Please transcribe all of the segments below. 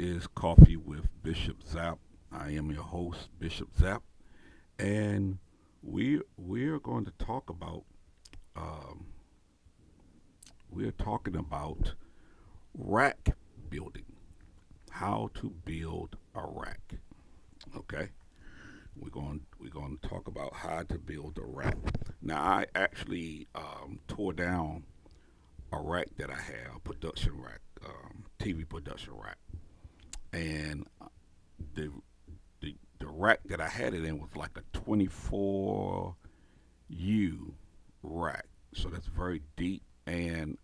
is Coffee with Bishop Zapp. I am your host, Bishop Zapp, and we're going to talk about um, we're talking about rack building, how to build a rack. Okay, we're going to talk about how to build a rack. Now, I actually tore down a rack that I have, a production rack, TV production rack, and the the rack that I had it in was like a 24U rack. So that's very deep and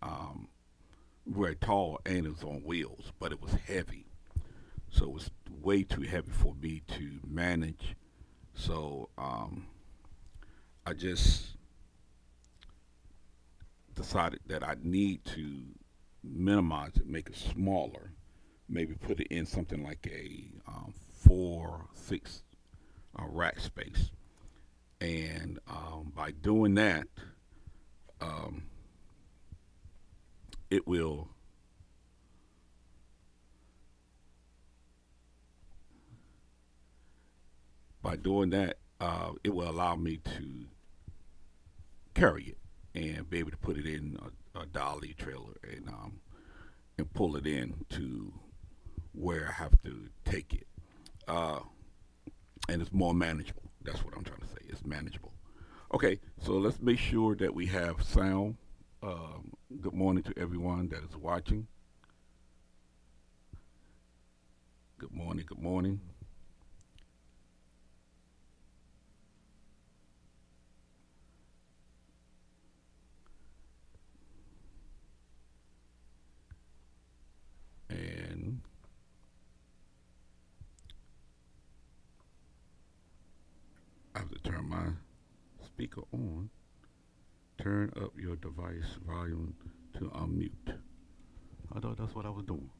very tall, and it was on wheels, but it was heavy. So it was way too heavy for me to manage. So I just decided that I need to minimize it, make it smaller, maybe put it in something like a 4, 6 rack space. And by doing that, um, it will, by doing that, it will allow me to carry it and be able to put it in a dolly trailer and pull it in to where I have to take it. Uh, and it's more manageable. That's what I'm trying to say. It's manageable. Okay, so let's make sure that we have sound. Good morning to everyone that is watching. Good morning. Good morning. And I have to turn my speaker on. Turn up your device volume to unmute. I thought that's what I was doing.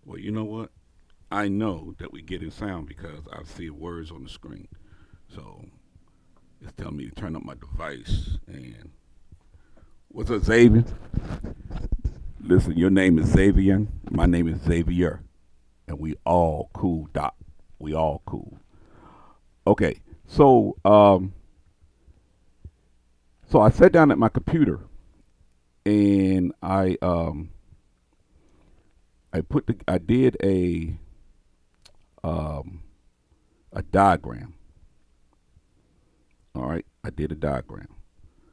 Well, you know what? I know that we're getting sound because I see words on the screen. So it's telling me to turn up my device. And what's up, Xavier? Listen, your name is Xavier. My name is Xavier. And we all cool, Doc. We all cool. Okay. So I sat down at my computer and I did um, a diagram. All right, I did a diagram.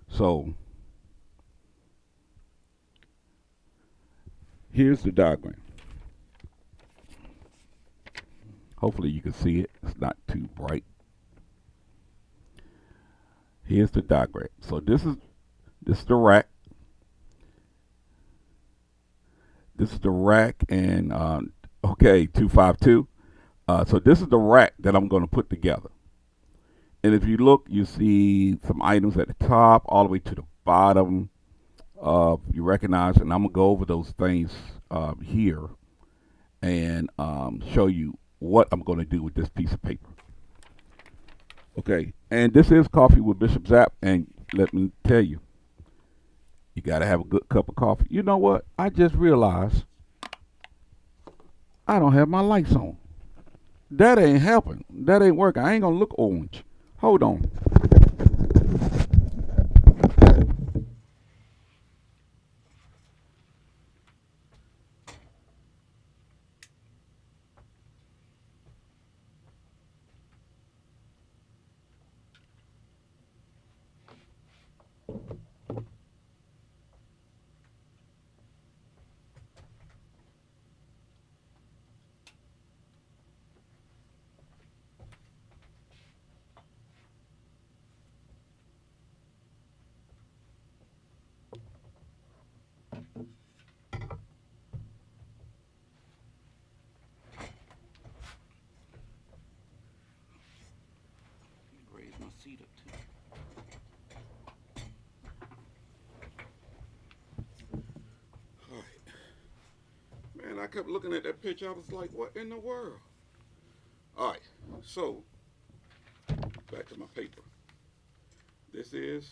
So here's the diagram. Hopefully you can see it. It's not too bright. Here's the diagram. So this is the rack. This is the rack, and okay, 252. So this is the rack that I'm going to put together. And if you look, you see some items at the top, all the way to the bottom. You recognize, and I'm gonna go over those things here and show you what I'm going to do with this piece of paper. Okay, and this is Coffee with Bishop Zapp, and let me tell you, you got to have a good cup of coffee. You know what? I just realized I don't have my lights on. That ain't helping. That ain't working. I ain't gonna look orange. Hold on. Raise my seat up too. All right. Man, I kept looking at that picture. I was like, what in the world? All right. So back to my paper. This is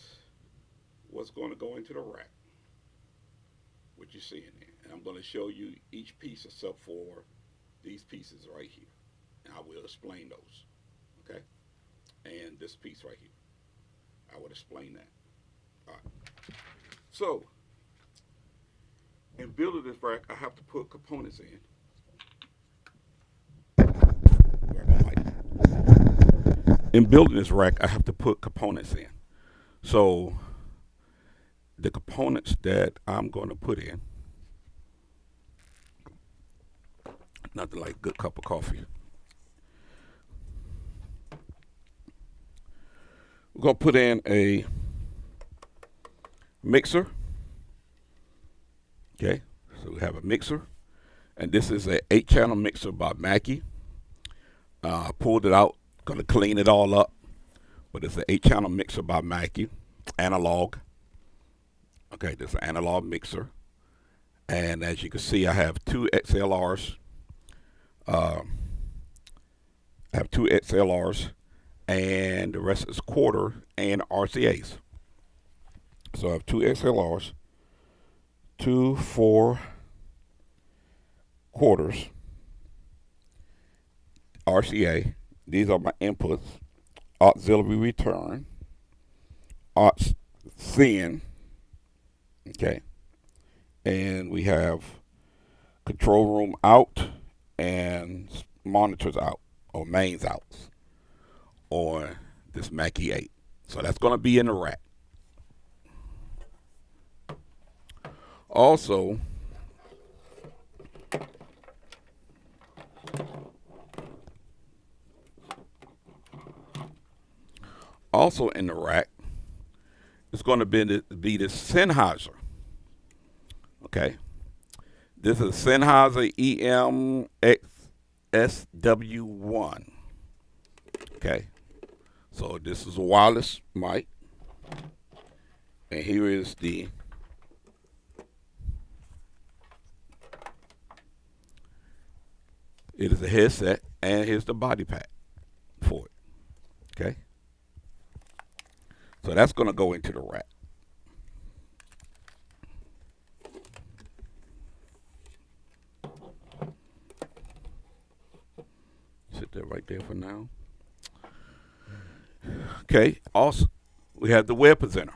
what's going to go into the rack, what you see in there. And I'm going to show you each piece except for these pieces right here. And I will explain those. Okay? And this piece right here. I will explain that. All right. So, in building this rack, I have to put components in. In building this rack, I have to put components in. So, the components that I'm going to put in, nothing like a good cup of coffee. We're going to put in a mixer. Okay, so we have a mixer, and this is an 8-channel mixer by Mackie. I pulled it out, going to clean it all up, but it's an 8-channel mixer by Mackie, analog. Okay, this is an analog mixer, and as you can see, I have two XLRs. I have two XLRs, and the rest is quarter and RCAs. So I have two XLRs, 2 4 quarters, RCA. These are my inputs, auxiliary return, aux send, okay, and we have control room out and monitors out, or mains outs, on this Mackie 8. So that's going to be in the rack. Also, in the rack is going to be the Sennheiser. Okay, this is Sennheiser EM-XSW1. Okay, so this is a wireless mic, and here is the it is a headset, and here's the body pack for it. Okay, so that's going to go into the rack. Sit there right there for now. Okay, also we have the web presenter.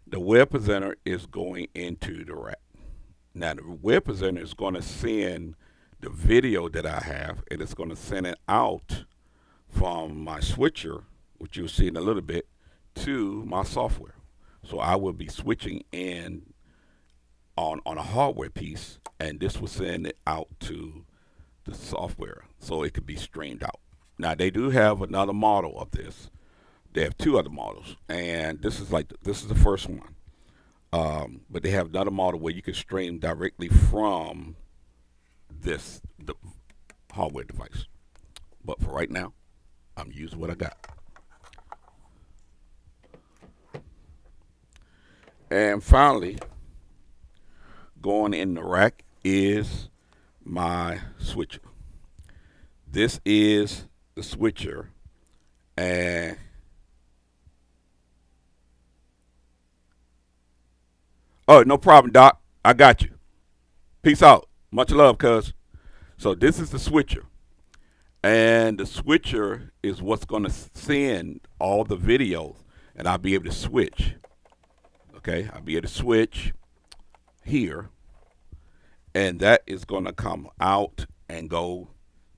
The web presenter is going into the rack. Now the web presenter is going to send the video that I have, and it's going to send it out from my switcher, which you'll see in a little bit, to my software. So I will be switching in on a hardware piece, and this will send it out to the software so it could be streamed out. Now they do have another model of this. They have two other models, and this is the first one. But they have another model where you can stream directly from the hardware device. But for right now, I'm using what I got. And finally, going in the rack is my switcher. This is the switcher, and oh, no problem, Doc. I got you. Peace out. Much love, cuz. So this is the switcher, and the switcher is what's going to send all the videos, and I'll be able to switch. Okay, I'll be able to switch here, and that is going to come out and go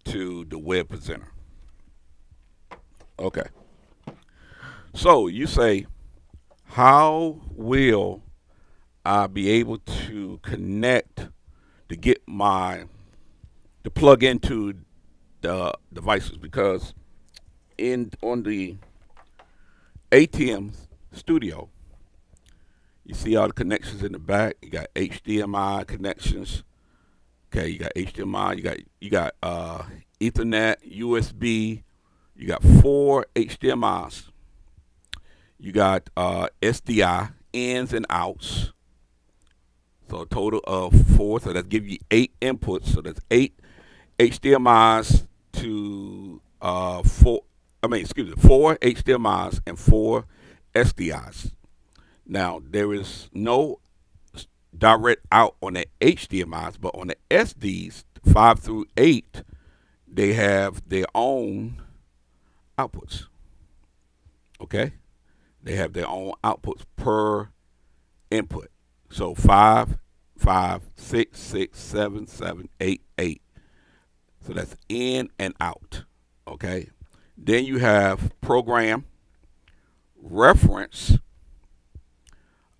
to the web presenter. Okay, so you say, how will I be able to connect to get to plug into the devices? Because on the ATM Studio, you see all the connections in the back. You got HDMI connections. Okay, you got HDMI. You got Ethernet, USB. You got 4 HDMIs. You got SDI, ins and outs. So a total of 4. So that gives you 8 inputs. So that's 8 HDMIs to 4 excuse me, 4 HDMIs and 4 SDIs. Now, there is no direct out on the HDMIs, but on the SDs, 5 through 8, they have their own outputs. Okay? They have their own outputs per input. So 5, 5, 6, 6, 7, 7, 8, 8. So that's in and out. Okay? Then you have program, reference,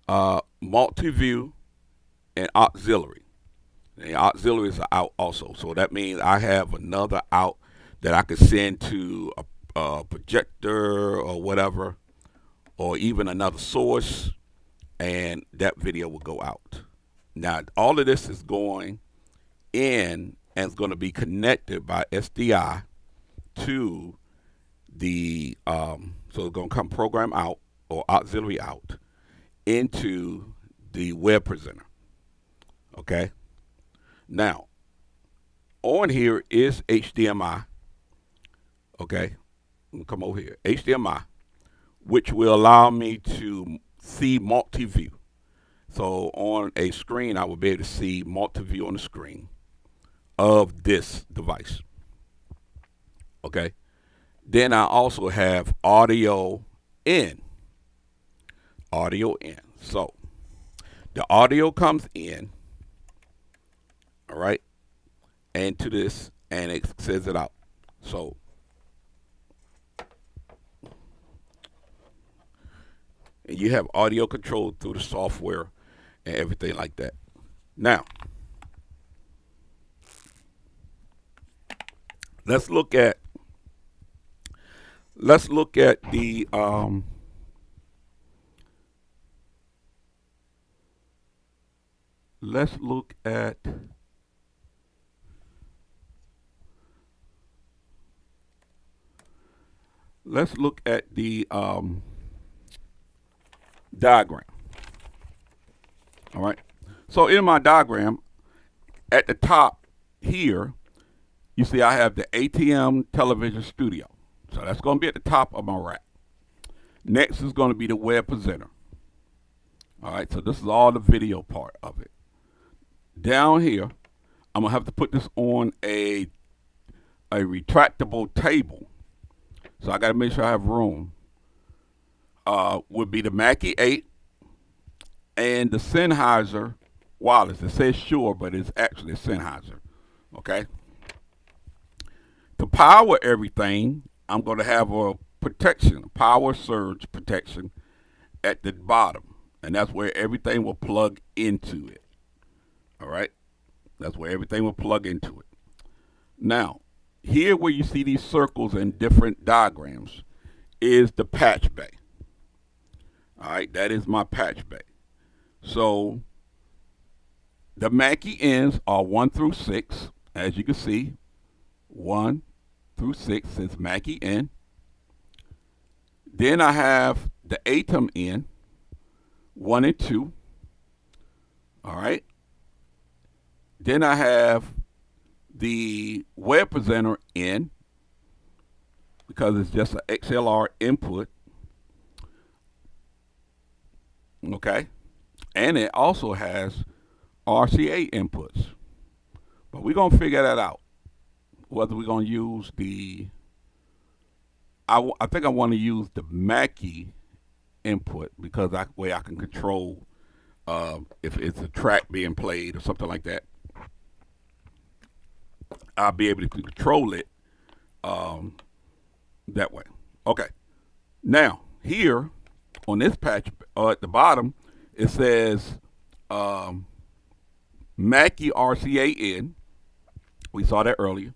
multi-view, and auxiliary. And auxiliaries are out also. So that means I have another out that I could send to a projector or whatever, or even another source, and that video will go out. Now, all of this is going in and it's going to be connected by SDI to the, so it's going to come program out or auxiliary out into the web presenter. Okay? Now, on here is HDMI. Okay? Let me come over here. HDMI, which will allow me to see multi-view. So on a screen, I will be able to see multi-view on the screen of this device. Okay? Then I also have audio in. Audio in. So the audio comes in, all right, into this, and it says it out. So and you have audio control through the software and everything like that. Now, let's look at the let's look at the diagram. All right. So in my diagram, at the top here, you see I have the ATM television studio. So that's going to be at the top of my rack. Next is going to be the web presenter. All right. So this is all the video part of it. Down here, I'm going to have to put this on a retractable table. So I got to make sure I have room. Would be the Mackie 8 and the Sennheiser wireless. It says Shure, but it's actually a Sennheiser. Okay. To power everything, I'm going to have a protection, power surge protection at the bottom. And that's where everything will plug into it. All right. That's where everything will plug into it. Now, here where you see these circles and different diagrams is the patch bay. All right, that is my patch bay. So the Mackie ends are 1 through 6, as you can see, 1 through 6 since Mackie in. Then I have the ATEM in, 1 and 2. All right. Then I have the web presenter in, because it's just an XLR input. Okay. And it also has RCA inputs. But we're going to figure that out. Whether we're going to use the, I think I want to use the Mackie input, because that way I can control if it's a track being played or something like that. I'll be able to control it that way. Okay. Now, here on this patch at the bottom, it says Mackie RCA in. We saw that earlier.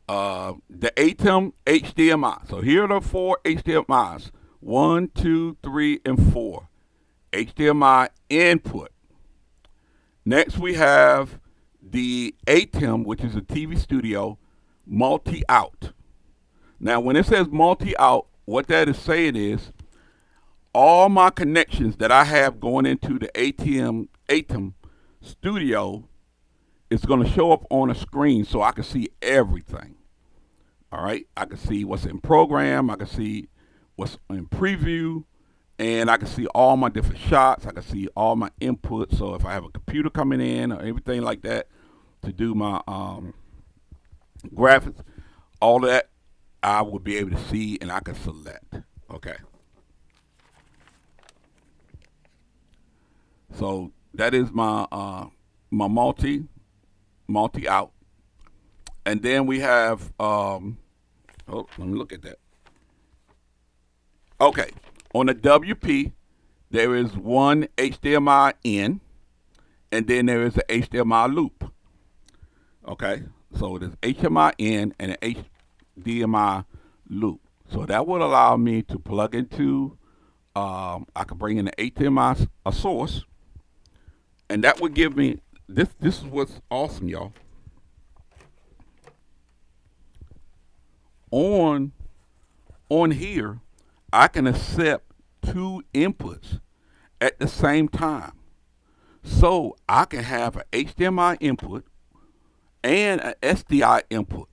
The ATEM HDMI. So here are the 4 HDMIs. 1, 2, 3, and 4. HDMI input. Next we have the ATEM, which is a TV studio, multi-out. Now, when it says multi-out, what that is saying is all my connections that I have going into the ATEM studio is going to show up on a screen so I can see everything. All right, I can see what's in program. I can see what's in preview, and I can see all my different shots. I can see all my inputs. So if I have a computer coming in or everything like that to do my graphics, all that I will be able to see and I can select. Okay. So that is my my multi out, and then we have oh, let me look at that. Okay, on the WP there is one HDMI in, and then there is a HDMI loop. Okay, so there's HDMI in and an HDMI loop. So that would allow me to plug into. I could bring in an HDMI a source, and that would give me this. This is what's awesome, y'all. On on here, I can accept two inputs at the same time. So I can have an HDMI input and an SDI input.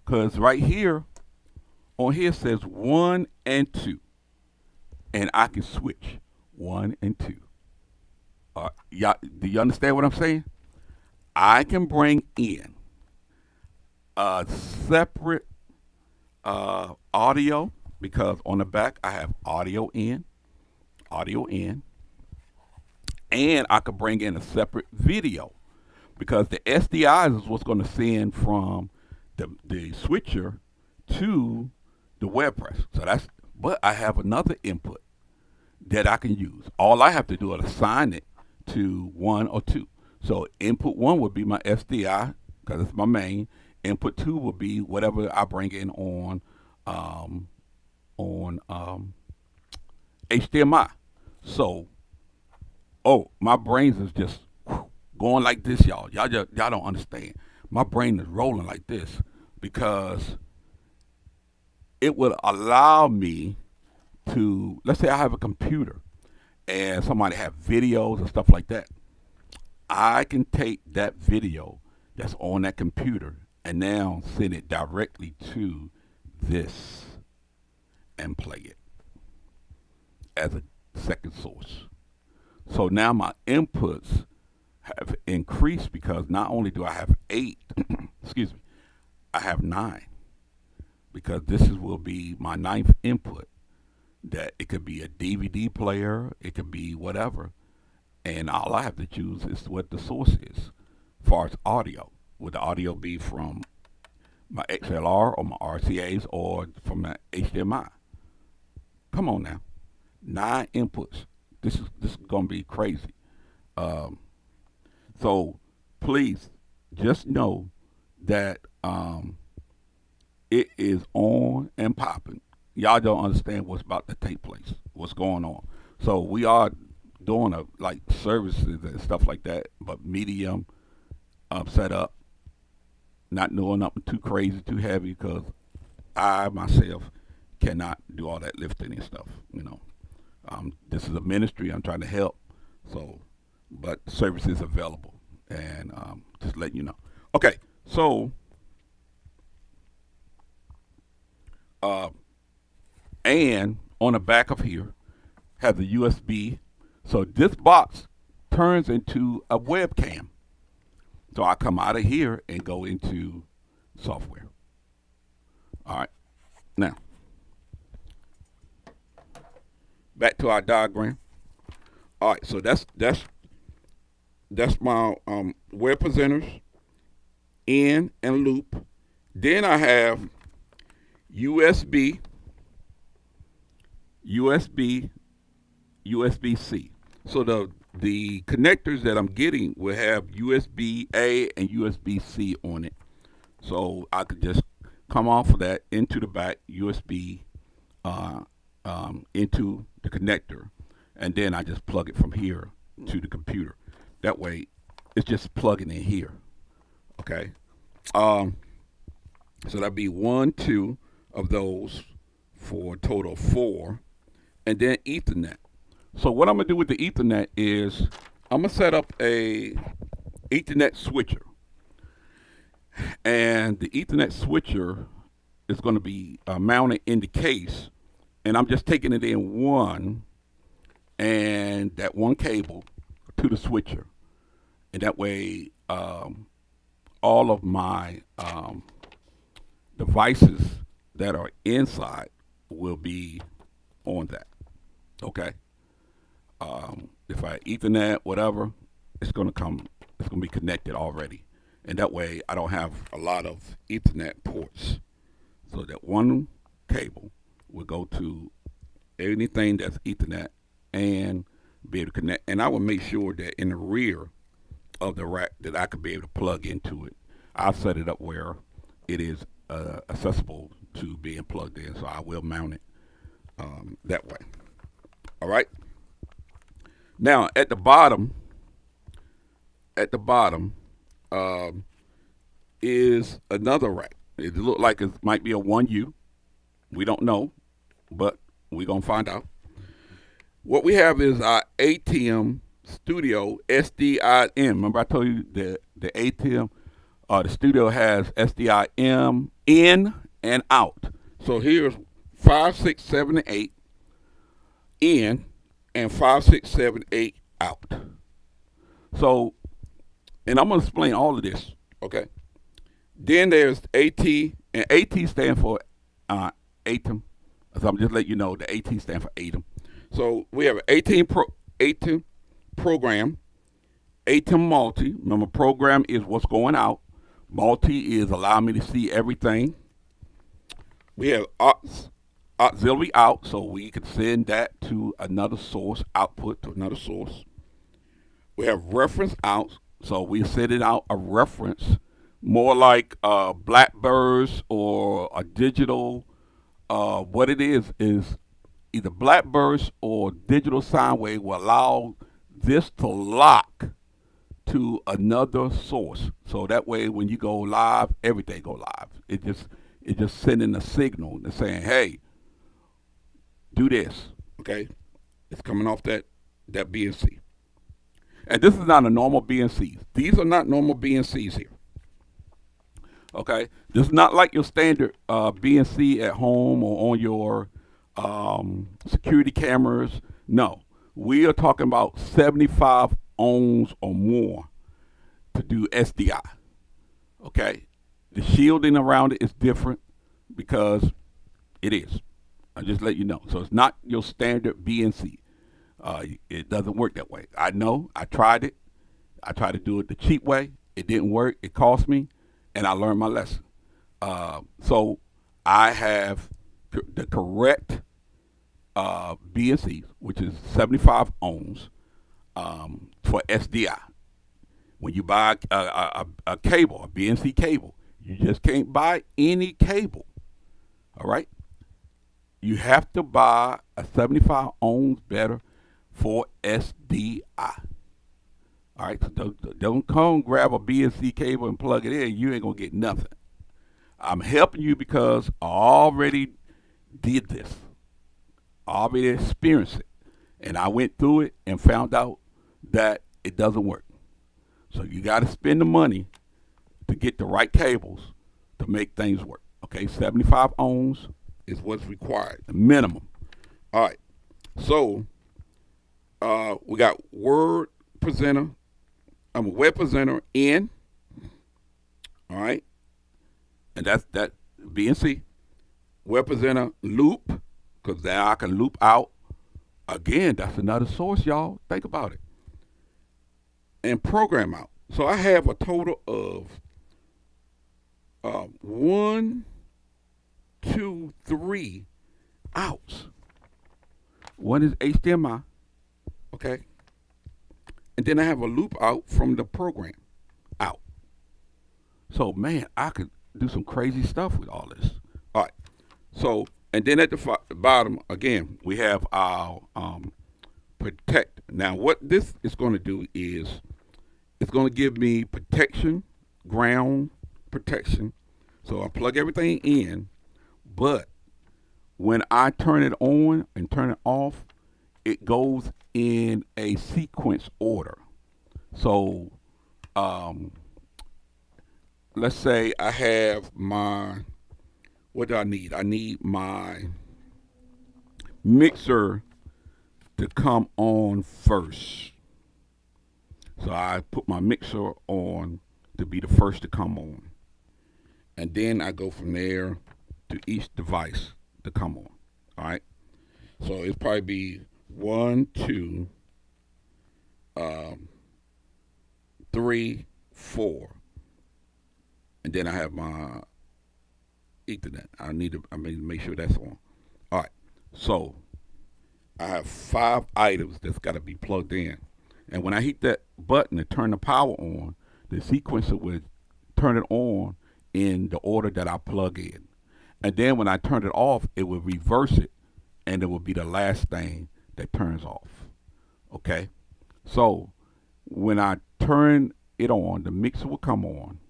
Because right here, on here says 1 and 2. And I can switch 1 and 2. Y'all, do you understand what I'm saying? I can bring in a separate audio, because on the back I have audio in, and I could bring in a separate video, because the SDIs is what's going to send from the switcher to the web press. So that's, but I have another input that I can use. All I have to do is assign it to 1 or 2. So input 1 would be my SDI, because it's my main. Input 2 will be whatever I bring in on HDMI. So, oh, my brains is just going like this, y'all. Y'all don't understand. My brain is rolling like this because it would allow me to, let's say I have a computer and somebody have videos and stuff like that. I can take that video that's on that computer and now send it directly to this and play it as a second source. So now my inputs have increased, because not only do I have 8, excuse me, I have 9, because this will be my 9th input. That it could be a DVD player, it could be whatever, and all I have to choose is what the source is, as far as audio. Would the audio be from my XLR or my RCAs or from the HDMI? Come on now, 9 inputs. This is gonna be crazy. So please just know that it is on and popping. Y'all don't understand what's about to take place, what's going on. So we are doing like services and stuff like that, but medium set up, not doing nothing too crazy, too heavy, because I myself cannot do all that lifting and stuff. This is a ministry. I'm trying to help. So, but service is available, and just letting you know. Okay, so and on the back of here has a USB. So this box turns into a webcam. So I come out of here and go into software. All right. Now, back to our diagram. All right. So that's my web presenters, in and loop. Then I have USB, USB-C. So the connectors that I'm getting will have USB-A and USB-C on it. So I could just come off of that into the back, USB into the connector, and then I just plug it from here to the computer. That way, it's just plugging in here. Okay. So that'd be 1, 2 of those for a total of 4, and then Ethernet. So what I'm gonna do with the Ethernet is I'm gonna set up a Ethernet switcher, and the Ethernet switcher is going to be mounted in the case, and I'm just taking it in one, and that one cable to the switcher, and that way all of my devices that are inside will be on that. Okay. If I Ethernet, whatever, it's gonna come. It's gonna be connected already, and that way I don't have a lot of Ethernet ports. So that one cable will go to anything that's Ethernet and be able to connect. And I will make sure that in the rear of the rack that I could be able to plug into it. I'll set it up where it is accessible to being plugged in, so I will mount it that way. All right. Now at the bottom um, is another rack. It look like it might be a 1U. We don't know, but we're gonna find out. What we have is our ATM Studio SDIM. Remember I told you the ATM, the Studio has SDIM in and out. So here's 5, 6, 7, and 8 in, and 5, 6, 7, 8 out. So, and I'm gonna explain all of this. Okay. Then there's AT, and AT stands for ATEM. So I'm just letting you know the AT stands for ATEM. So we have ATEM program, ATEM multi. Remember, program is what's going out. Multi is allowing me to see everything. We have auxiliary out, so we can send that to another source, output to another source. We have reference out, so we send it out a reference, more like Blackbirds or a digital. What it is either Blackbirds or digital sine wave will allow this to lock to another source. So that way, when you go live, everything go live. It just sending a signal and saying, "Hey, do this." Okay, it's coming off that BNC. And this is not a normal BNC. These are not normal BNCs here. Okay, this is not like your standard BNC at home or on your security cameras. No, we are talking about 75 ohms or more to do SDI. Okay, the shielding around it is different because it is. I just let you know. So it's not your standard BNC. It doesn't work that way. I know. I tried it. I tried to do it the cheap way. It didn't work. It cost me, and I learned my lesson. So I have the correct BNC, which is 75 ohms for SDI. When you buy a cable, a BNC cable, you just can't buy any cable. All right? You have to buy a 75 ohms better for SDI. All right? So don't come grab a BNC cable and plug it in. You ain't going to get nothing. I'm helping you because I already did this. I already experienced it. And I went through it and found out that it doesn't work. So you got to spend the money to get the right cables to make things work. Okay, 75 ohms is what's required, the minimum. All right, so we got web presenter in. All right, and that's that BNC. Web presenter loop, because now I can loop out. Again, that's another source, y'all. Think about it. And program out. So I have a total of 1, 2, 3 outs. One is HDMI, okay? And then I have a loop out from the program out. So, man, I could do some crazy stuff with all this. All right. So, and then at the bottom, again, we have our protect. Now, what this is going to do is it's going to give me protection, ground protection. So I plug everything in, but when I turn it on and turn it off, it goes in a sequence order. So let's say I have my what do I need? I need my mixer to come on first. So I put my mixer on to be the first to come on. And then I go from there to each device to come on. All right. So it'll probably be one, two, um, three, four, and then I have my Ethernet. I need to make sure that's on. All right. So I have 5 items that's got to be plugged in, and when I hit that button to turn the power on, the sequencer will turn it on in the order that I plug in, and then when I turn it off, it will reverse it, and it will be the last thing that turns off. Okay. So when I turn it on, the mixer will come on.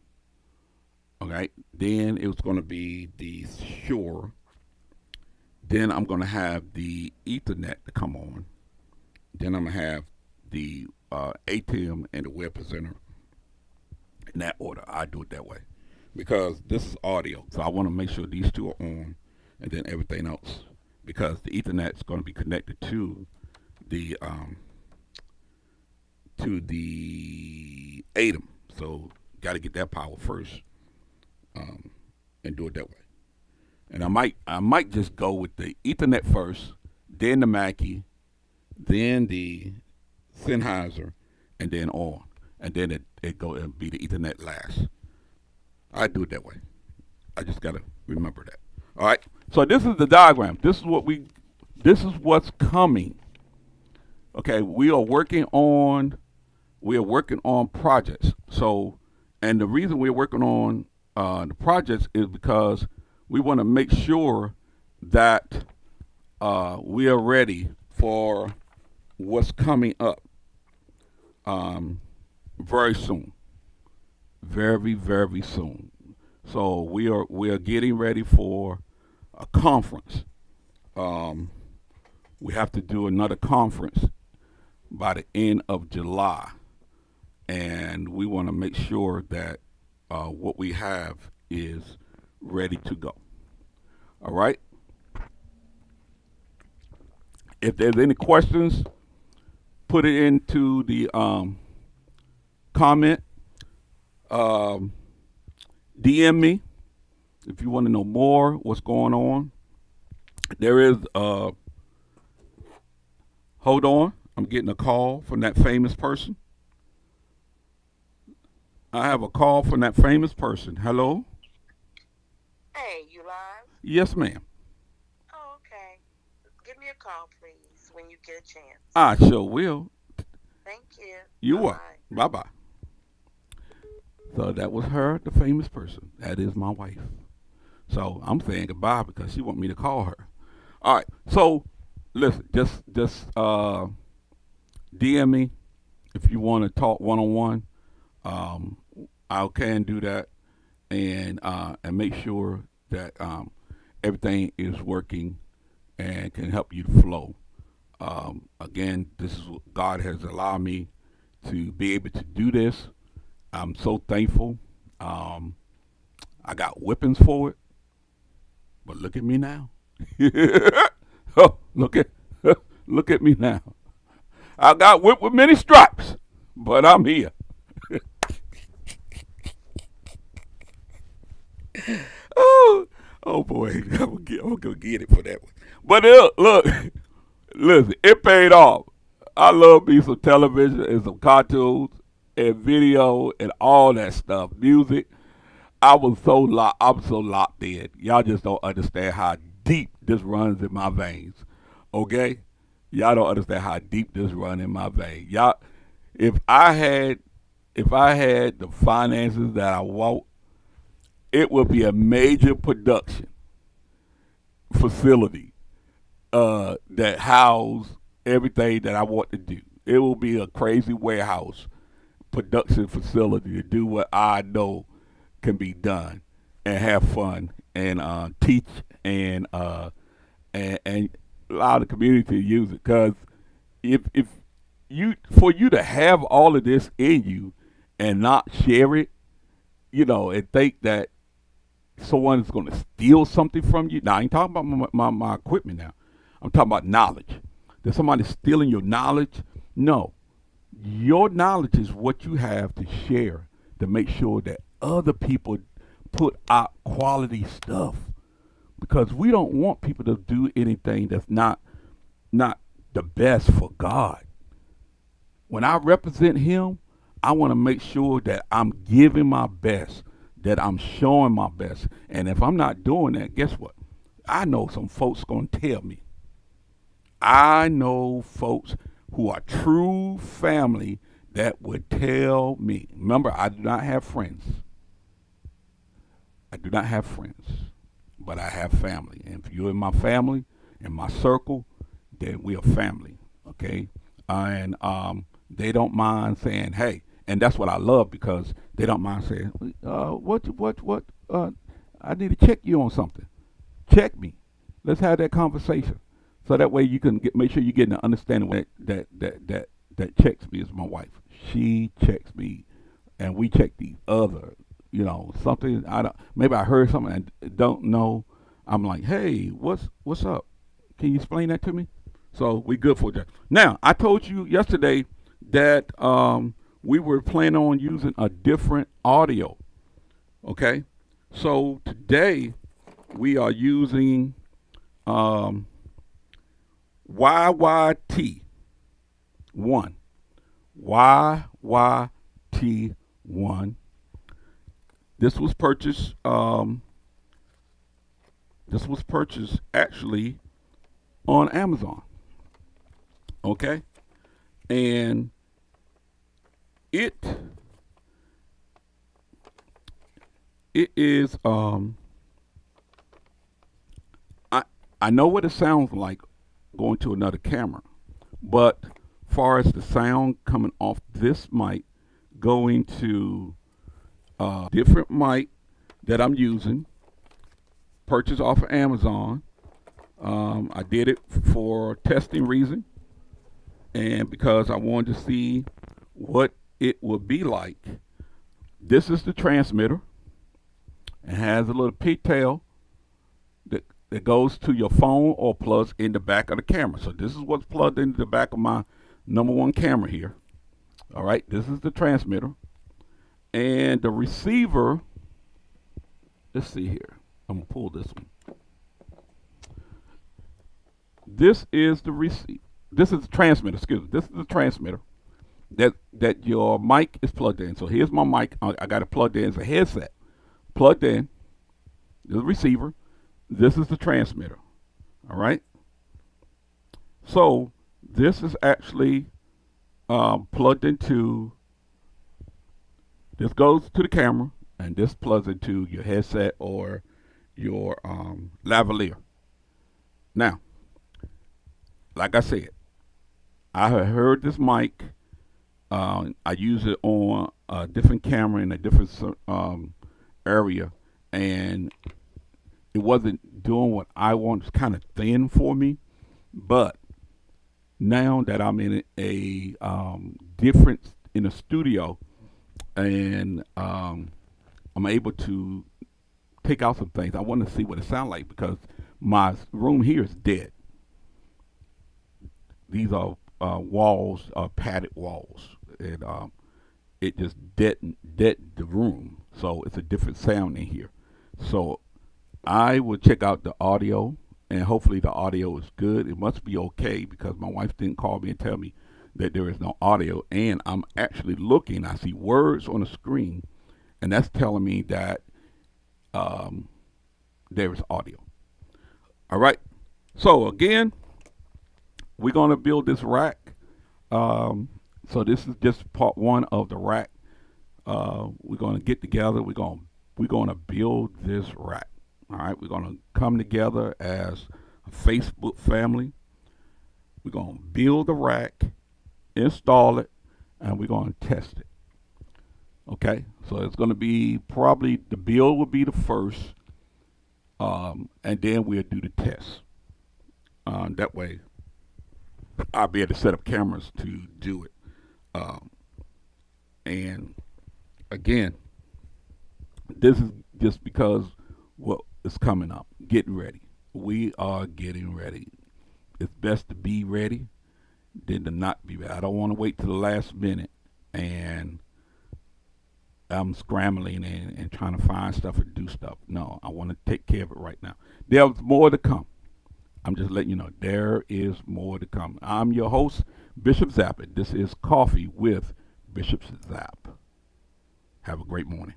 Okay. Then it was going to be the Shure. Then I'm going to have the Ethernet to come on. Then I'm going to have the ATEM and the web presenter in that order. I do it that way because this is audio, so I want to make sure these two are on, and then everything else, because the Ethernet is going to be connected the um, to the ATEM. So got to get that power first, and do it that way. And I might just go with the Ethernet first, then the Mackie, then the Sennheiser, and then on, and then it go and be the Ethernet last. I do it that way. I just gotta remember that. All right. So this is the diagram. This is what's coming. Okay. We are working on projects. So, and the reason we're working on the projects is because we want to make sure that we are ready for what's coming up very soon, very very soon. So we are getting ready for a conference. We have to do another conference by the end of July, and we want to make sure that what we have is ready to go. All right. If there's any questions, put it into the comment. Um, DM me if you want to know more what's going on. There is hold on, I'm getting a call from that famous person. I have a call from that famous person. Hello? Hey, you live? Yes, ma'am. Oh, okay. Give me a call, please, when you get a chance. I sure will. Thank you. You Bye are. bye. Bye bye. So that was her, the famous person. That is my wife. So I'm saying goodbye because she want me to call her. All right. So listen, just DM me if you want to talk one on one. I can do that, and make sure that everything is working and can help you to flow. Again, this is what God has allowed me to be able to do this. I'm so thankful. Um, I got whippings for it, but look at me now. Oh, look at me now. I got whipped with many stripes, but I'm here. Oh, oh boy, I'm gonna get it for that one. But look, listen, it paid off. I love me some television and some cartoons and video and all that stuff, music. I'm so locked in. Y'all just don't understand how deep this runs in my veins. Okay? Y'all don't understand how deep this run in my veins. Y'all, if I had, if I had the finances that I want, it would be a major production facility that house everything that I want to do. It will be a crazy warehouse production facility to do what I know can be done and have fun and teach and and allow the community to use it. Because if you for you to have all of this in you and not share it, and think that someone's going to steal something from you. Now, I ain't talking about my equipment now. I'm talking about knowledge. That somebody's stealing your knowledge? No. Your knowledge is what you have to share to make sure that other people put out quality stuff. Because we don't want people to do anything that's not the best for God. When I represent him, I want to make sure that I'm giving my best, that I'm showing my best. And if I'm not doing that, guess what? I know some folks going to tell me. I know folks who are true family that would tell me. Remember, I do not have friends. I do not have friends, but I have family. And if you're in my family, in my circle, then we are family. Okay? And they don't mind saying, hey, and that's what I love because they don't mind saying, what, I need to check you on something. Check me. Let's have that conversation. So that way you can make sure you're getting an understanding that checks me is my wife. She checks me, and we check the other. Something I don't. Maybe I heard something I don't know. I'm like, hey, what's up? Can you explain that to me? So we good for that. Now I told you yesterday that we were planning on using a different audio. Okay, so today we are using YYT one. YYT one. This was purchased. This was purchased actually on Amazon. Okay, and it it is I know what it sounds like going to another camera, but far as the sound coming off this mic going to different mic that I'm using, purchased off of Amazon. I did it for testing reason and because I wanted to see what it would be like. This is the transmitter. It has a little pigtail that goes to your phone or plugs in the back of the camera. So this is what's plugged into the back of my number one camera here. All right, this is the transmitter. And the receiver, let's see here. I'm going to pull this one. This is the receiver. This is the transmitter, excuse me. This is the transmitter that your mic is plugged in. So here's my mic. I got it plugged in as a headset. Plugged in. The receiver. This is the transmitter. All right. So this is actually plugged into. This goes to the camera, and this plugs into your headset or your lavalier. Now, like I said, I have heard this mic. I use it on a different camera in a different area, and it wasn't doing what I want. It's kind of thin for me, but now that I'm in a different in a studio, and I'm able to take out some things. I want to see what it sounds like because my room here is dead. These are walls, padded walls, and it just dead the room. So it's a different sound in here. So I will check out the audio, and hopefully the audio is good. It must be okay because my wife didn't call me and tell me that there is no audio. And I'm actually looking. I see words on the screen, and that's telling me that there is audio. All right. So again, we're going to build this rack. So this is just part one of the rack. We're going to get together. We're going to build this rack. All right. We're going to come together as a Facebook family. We're going to build the rack, install it, and we're going to test it. Okay. So it's going to be probably the build will be the first, and then we'll do the test. That way, I'll be able to set up cameras to do it. And again, this is just because Well, it's coming up. Get ready. We are getting ready. It's best to be ready than to not be ready. I don't want to wait to the last minute and I'm scrambling and trying to find stuff or do stuff. No, I want to take care of it right now. There's more to come. I'm just letting you know there is more to come. I'm your host, Bishop Zapp, and this is Coffee with Bishop Zapp. Have a great morning.